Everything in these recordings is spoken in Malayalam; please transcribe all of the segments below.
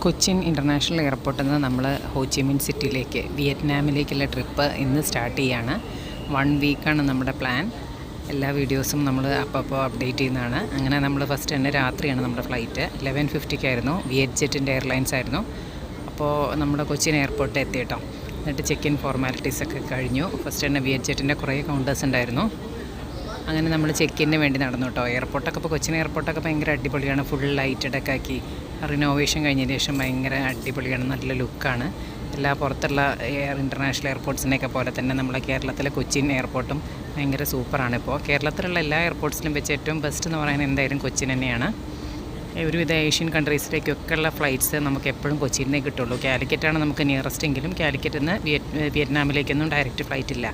കൊച്ചിൻ ഇൻ്റർനാഷണൽ എയർപോർട്ടിൽ നിന്ന് നമ്മൾ ഹോച്ചിമിൻ സിറ്റിയിലേക്ക് വിയറ്റ്നാമിലേക്കുള്ള ട്രിപ്പ് ഇന്ന് സ്റ്റാർട്ട് ചെയ്യാണ്. 1 വീക്കാണ് നമ്മുടെ പ്ലാൻ. എല്ലാ വീഡിയോസും നമ്മൾ അപ്പോൾ അപ്ഡേറ്റ് ചെയ്യുന്നതാണ്. അങ്ങനെ നമ്മൾ ഫസ്റ്റ് തന്നെ രാത്രിയാണ് നമ്മുടെ ഫ്ലൈറ്റ്. 11:50 വിയറ്റ് ജെറ്റിൻ്റെ എയർലൈൻസ് ആയിരുന്നു. അപ്പോൾ നമ്മുടെ കൊച്ചിൻ എയർപോർട്ടിൽ എത്തി കേട്ടോ. എന്നിട്ട് ചെക്ക് ഇൻ ഫോർമാലിറ്റീസൊക്കെ കഴിഞ്ഞു. ഫസ്റ്റ് തന്നെ വിയറ്റ് ജെറ്റിൻ്റെ കുറേ കൗണ്ടേഴ്സ് ഉണ്ടായിരുന്നു. അങ്ങനെ നമ്മൾ ചെക്കിന് വേണ്ടി നടന്നു കേട്ടോ. എയർപോർട്ടൊക്കെ ഇപ്പോൾ കൊച്ചിൻ എയർപോർട്ടൊക്കെ ഭയങ്കര അടിപൊളിയാണ്. ഫുൾ ലൈറ്റഡൊക്കെ ആക്കി റിനോവേഷൻ കഴിഞ്ഞതിന് ശേഷം ഭയങ്കര അടിപൊളിയാണ്, നല്ല ലുക്കാണ്. എല്ലാ പുറത്തുള്ള ഇൻ്റർനാഷണൽ എയർപോർട്ട്സിനെയൊക്കെ പോലെ തന്നെ നമ്മളെ കേരളത്തിലെ കൊച്ചിൻ എയർപോർട്ടും ഭയങ്കര സൂപ്പറാണ്. ഇപ്പോൾ കേരളത്തിലുള്ള എല്ലാ എയർപോർട്ട്സിലും വെച്ച് ഏറ്റവും ബെസ്റ്റ് എന്ന് പറയുന്നത് എന്തായാലും കൊച്ചിൻ തന്നെയാണ്. ഒരുവിധ ഏഷ്യൻ കൺട്രീസിലേക്കൊക്കെ ഉള്ള ഫ്ലൈറ്റ്സ് നമുക്ക് എപ്പോഴും കൊച്ചിയിൽ നിന്നേ കിട്ടുള്ളൂ. കാലിക്കറ്റാണ് നമുക്ക് നിയറസ്റ്റ് എങ്കിലും കാലിക്കറ്റിൽ നിന്ന് വിയറ്റ്നാമിലേക്കൊന്നും ഡയറക്റ്റ് ഫ്ലൈറ്റ് ഇല്ല.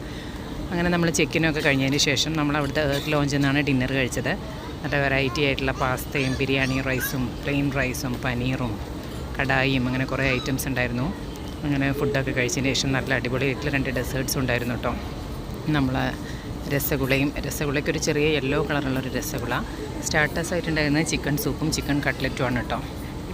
അങ്ങനെ നമ്മൾ ചെക്കിനൊക്കെ കഴിഞ്ഞതിന് ശേഷം നമ്മൾ അവിടുത്തെ എർത്ത് ലോഞ്ചിൽ നിന്നാണ് ഡിന്നർ കഴിച്ചത്. നല്ല വെറൈറ്റി ആയിട്ടുള്ള പാസ്തയും ബിരിയാണി റൈസും പ്ലെയിൻ റൈസും പനീറും കടായിയും അങ്ങനെ കുറേ ഐറ്റംസ് ഉണ്ടായിരുന്നു. അങ്ങനെ ഫുഡൊക്കെ കഴിച്ചതിന് ശേഷം നല്ല അടിപൊളിയായിട്ടുള്ള 2 ഡെസേർട്ട്സും ഉണ്ടായിരുന്നു കേട്ടോ. നമ്മൾ രസഗുളയ്ക്കൊരു ചെറിയ യെല്ലോ കളറുള്ളൊരു രസഗുള. സ്റ്റാർട്ടേഴ്സ് ആയിട്ടുണ്ടായിരുന്നത് ചിക്കൻ സൂപ്പും ചിക്കൻ കട്ട്ലറ്റും ആണ് കേട്ടോ.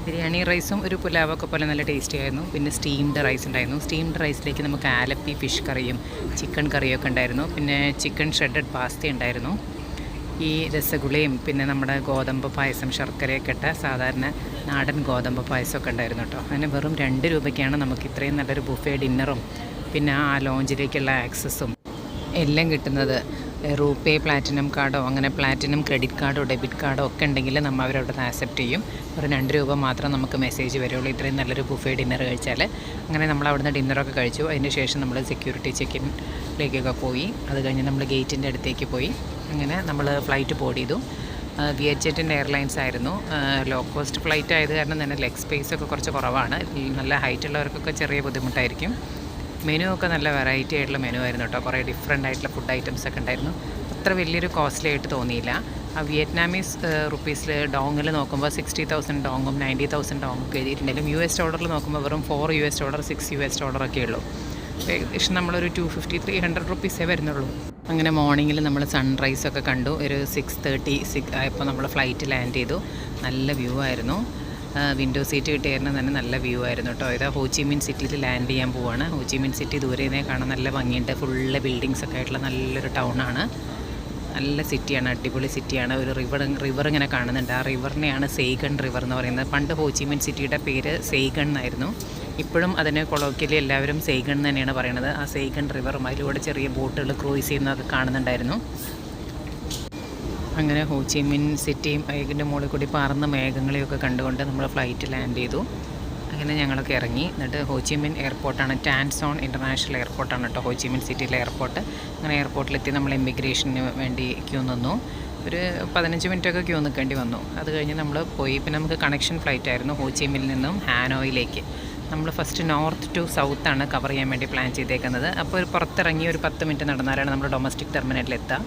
ബിരിയാണി റൈസും ഒരു പുലാവൊക്കെ പോലെ നല്ല ടേസ്റ്റി ആയിരുന്നു. പിന്നെ സ്റ്റീംഡ് റൈസ് ഉണ്ടായിരുന്നു. സ്റ്റീംഡ് റൈസിലേക്ക് നമുക്ക് ആലപ്പി ഫിഷ് കറിയും ചിക്കൻ കറിയൊക്കെ ഉണ്ടായിരുന്നു. പിന്നെ ചിക്കൻ ഷ്രെഡഡ് പാസ്ത ഉണ്ടായിരുന്നു. ഈ രസഗുളയും പിന്നെ നമ്മുടെ ഗോതമ്പ് പായസം ശർക്കരയൊക്കെ ഇട്ട സാധാരണ നാടൻ ഗോതമ്പ് പായസമൊക്കെ ഉണ്ടായിരുന്നു കേട്ടോ. അങ്ങനെ വെറും 2 രൂപയ്ക്കാണ് നമുക്ക് ഇത്രയും നല്ലൊരു ബുഫേ ഡിന്നറും പിന്നെ ആ ലോഞ്ചിലേക്കുള്ള ആക്സസും എല്ലാം കിട്ടുന്നത്. റൂപേ പ്ലാറ്റിനം കാർഡോ അങ്ങനെ പ്ലാറ്റിനം ക്രെഡിറ്റ് കാർഡോ ഡെബിറ്റ് കാർഡോ ഒക്കെ ഉണ്ടെങ്കിൽ നമ്മൾ അവരവിടെ നിന്ന് ആക്സെപ്റ്റ് ചെയ്യും. ഒരു 2 രൂപ മാത്രം നമുക്ക് മെസ്സേജ് വരുള്ളൂ ഇത്രയും നല്ലൊരു ബുഫേ ഡിന്നർ കഴിച്ചാൽ. അങ്ങനെ നമ്മൾ അവിടുന്ന് ഡിന്നറൊക്കെ കഴിച്ചു. അതിന് ശേഷം നമ്മൾ സെക്യൂരിറ്റി ചെക്കിനിലേക്കൊക്കെ പോയി. അത് കഴിഞ്ഞ് നമ്മൾ ഗേറ്റിൻ്റെ അടുത്തേക്ക് പോയി. അങ്ങനെ നമ്മൾ ഫ്ലൈറ്റ് ബോർഡ് ചെയ്തു. വിയറ്റ് ജെറ്റിൻ്റെ എയർലൈൻസ് ആയിരുന്നു. ലോ കോസ്റ്റ് ഫ്ലൈറ്റ് ആയത് കാരണം തന്നെ ലെഗ് സ്പേസൊക്കെ കുറച്ച് കുറവാണ്. നല്ല ഹൈറ്റ് ഉള്ളവർക്കൊക്കെ ചെറിയ ബുദ്ധിമുട്ടായിരിക്കും. മെനു ഒക്കെ നല്ല വെറൈറ്റി ആയിട്ടുള്ള മെനു ആയിരുന്നു കേട്ടോ. കുറേ ഡിഫറെൻ്റ് ആയിട്ടുള്ള ഫുഡ് ഐറ്റംസ് ഒക്കെ ഉണ്ടായിരുന്നു. അത്ര വലിയൊരു കോസ്റ്റ്ലി ആയിട്ട് തോന്നിയില്ല. ആ വിയറ്റ്നാമീസ് റുപ്പീസിൽ ഡോങ്ങിൽ നോക്കുമ്പോൾ 60,000 ഡോങ്ങും 90,000 ഡോങ്ങും ഒക്കെ എഴുതിയിട്ടുണ്ടെങ്കിലും US ഡോളറിൽ നോക്കുമ്പോൾ വെറും $4, $6 ഒക്കെ ഉള്ളൂ. ഏകദേശം നമ്മളൊരു 250-300 റുപ്പീസേ വരുന്നുള്ളൂ. അങ്ങനെ മോർണിംഗിൽ നമ്മൾ സൺറൈസൊക്കെ കണ്ടു. ഒരു 6:30 ആയപ്പോൾ നമ്മൾ ഫ്ലൈറ്റ് ലാൻഡ് ചെയ്തു. നല്ല വ്യൂ ആയിരുന്നു. വിൻഡോ സീറ്റ് കിട്ടിയായിരുന്നു തന്നെ നല്ല വ്യൂ ആയിരുന്നു കേട്ടോ. ഇതാ ഹോച്ചിമിൻ സിറ്റിയിൽ ലാൻഡ് ചെയ്യാൻ പോവുകയാണ്. ഹോച്ചിമിൻ സിറ്റി ദൂരെ നിന്നേ കാണാൻ നല്ല ഭംഗിയുണ്ട്. ഫുള്ള് ബിൽഡിങ്സൊക്കെ ആയിട്ടുള്ള നല്ലൊരു ടൗണാണ്. നല്ല സിറ്റിയാണ്, അടിപൊളി സിറ്റിയാണ്. ഒരു റിവർ ഇങ്ങനെ കാണുന്നുണ്ട്. ആ റിവറിനെയാണ് സെയ്ഗൺ റിവർ എന്ന് പറയുന്നത്. പണ്ട് ഹോച്ചിമിൻ സിറ്റിയുടെ പേര് സെയ്ഗൺ എന്നായിരുന്നു. ഇപ്പോഴും അതിന് കൊളോക്കിയലി എല്ലാവരും സെയ്ഗൺ തന്നെയാണ് പറയുന്നത്. ആ സെയ്ഗൺ റിവറും അതിലൂടെ ചെറിയ ബോട്ടുകൾ ക്രൂയിസ് ചെയ്യുന്നതൊക്കെ കാണുന്നുണ്ടായിരുന്നു. അങ്ങനെ ഹോച്ചിമിൻ സിറ്റിയും അതിൻ്റെ മുകളിൽ കൂടി പാർന്ന മേഘങ്ങളെയൊക്കെ കണ്ടുകൊണ്ട് നമ്മൾ ഫ്ലൈറ്റ് ലാൻഡ് ചെയ്തു. അങ്ങനെ ഞങ്ങളൊക്കെ ഇറങ്ങി. എന്നിട്ട് ഹോച്ചിമിൻ എയർപോർട്ടാണ്, ടാൻ സോൺ ഇൻ്റർനാഷണൽ എയർപോർട്ടാണ് കേട്ടോ ഹോച്ചിമിൻ സിറ്റിയിലെ എയർപോർട്ട്. അങ്ങനെ എയർപോർട്ടിലെത്തി നമ്മൾ ഇമിഗ്രേഷന് വേണ്ടി ക്യൂ നിന്നു. ഒരു 15 മിനിറ്റൊക്കെ ക്യൂ നിൽക്കേണ്ടി വന്നു. അത് കഴിഞ്ഞ് നമ്മൾ പോയി. പിന്നെ നമുക്ക് കണക്ഷൻ ഫ്ലൈറ്റ് ആയിരുന്നു ഹോച്ചിമിനിൽ നിന്നും ഹാനോയിലേക്ക്. നമ്മൾ ഫസ്റ്റ് നോർത്ത് ടു സൗത്താണ് കവർ ചെയ്യാൻ വേണ്ടി പ്ലാൻ ചെയ്തേക്കുന്നത്. അപ്പോൾ ഒരു പുറത്തിറങ്ങി ഒരു 10 മിനിറ്റ് നടന്നാലാണ് നമ്മൾ ഡൊമസ്റ്റിക് ടെർമിനലിൽ എത്തുക.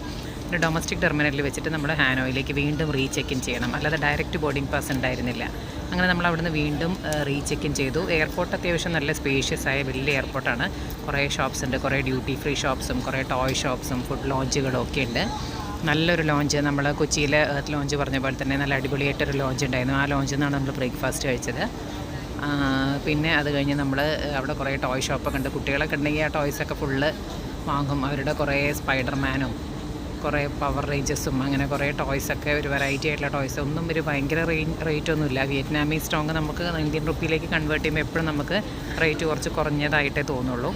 ഡൊമസ്റ്റിക് ടെർമിനലിൽ വെച്ചിട്ട് നമ്മൾ ഹാനോയിലേക്ക് വീണ്ടും റീചെക്ക് ഇൻ ചെയ്യണം. അല്ലാതെ ഡയറക്റ്റ് ബോർഡിംഗ് പാസ് ഉണ്ടായിരുന്നില്ല. അങ്ങനെ നമ്മൾ അവിടുന്ന് വീണ്ടും റീചെക്ക് ഇൻ ചെയ്തു. എയർപോർട്ട് അത്യാവശ്യം നല്ല സ്പേഷ്യസ് ആയ വലിയ എയർപോർട്ടാണ്. കുറേ ഷോപ്സ് ഉണ്ട്, കുറേ ഡ്യൂട്ടി ഫ്രീ ഷോപ്സും കുറേ ടോയ് ഷോപ്സും ഫുഡ് ലോഞ്ചുകളും ഒക്കെ ഉണ്ട്. നല്ലൊരു ലോഞ്ച്, നമ്മൾ കൊച്ചിയിലെ എർത്ത് ലോഞ്ച് പറഞ്ഞ പോലെ തന്നെ നല്ല അടിപൊളിയായിട്ടൊരു ലോഞ്ച് ഉണ്ടായിരുന്നു. ആ ലോഞ്ചിൽ നിന്നാണ് നമ്മൾ ബ്രേക്ക്ഫാസ്റ്റ് കഴിച്ചത്. പിന്നെ അത് കഴിഞ്ഞ് നമ്മൾ അവിടെ കുറേ ടോയ് ഷോപ്പൊക്കെ ഉണ്ട്. കുട്ടികളൊക്കെ ഉണ്ടെങ്കിൽ ആ ടോയ്സൊക്കെ ഫുള്ള് വാങ്ങും. അവരുടെ കുറേ സ്പൈഡർമാനും കുറേ പവർ റേഞ്ചസും അങ്ങനെ കുറേ ടോയ്സൊക്കെ, ഒരു വെറൈറ്റി ആയിട്ടുള്ള ടോയ്സ്. ഒന്നും ഒരു ഭയങ്കര റേറ്റൊന്നുമില്ല. വിയറ്റ്നാമീസ് ഡോങ് നമുക്ക് ഇന്ത്യൻ റുപ്പിയിലേക്ക് കൺവേർട്ട് ചെയ്യുമ്പോൾ എപ്പോഴും നമുക്ക് റേറ്റ് കുറച്ച് കുറഞ്ഞതായിട്ടേ തോന്നുള്ളൂ.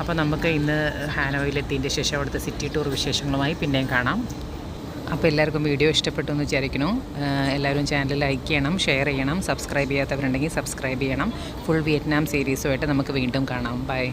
അപ്പോൾ നമുക്ക് ഇന്ന് ഹാനോയിലെത്തിയതിൻ്റെ ശേഷം അവിടുത്തെ സിറ്റി ടൂർ വിശേഷങ്ങളുമായി പിന്നെയും കാണാം. അപ്പോൾ എല്ലാവർക്കും വീഡിയോ ഇഷ്ടപ്പെട്ടു എന്ന് വിചാരിക്കുന്നു. എല്ലാവരും ചാനൽ ലൈക്ക് ചെയ്യണം, ഷെയർ ചെയ്യണം. സബ്സ്ക്രൈബ് ചെയ്യാത്തവരുണ്ടെങ്കിൽ സബ്സ്ക്രൈബ് ചെയ്യണം. ഫുൾ വിയറ്റ്നാം സീരീസുമായിട്ട് നമുക്ക് വീണ്ടും കാണാം. ബൈ.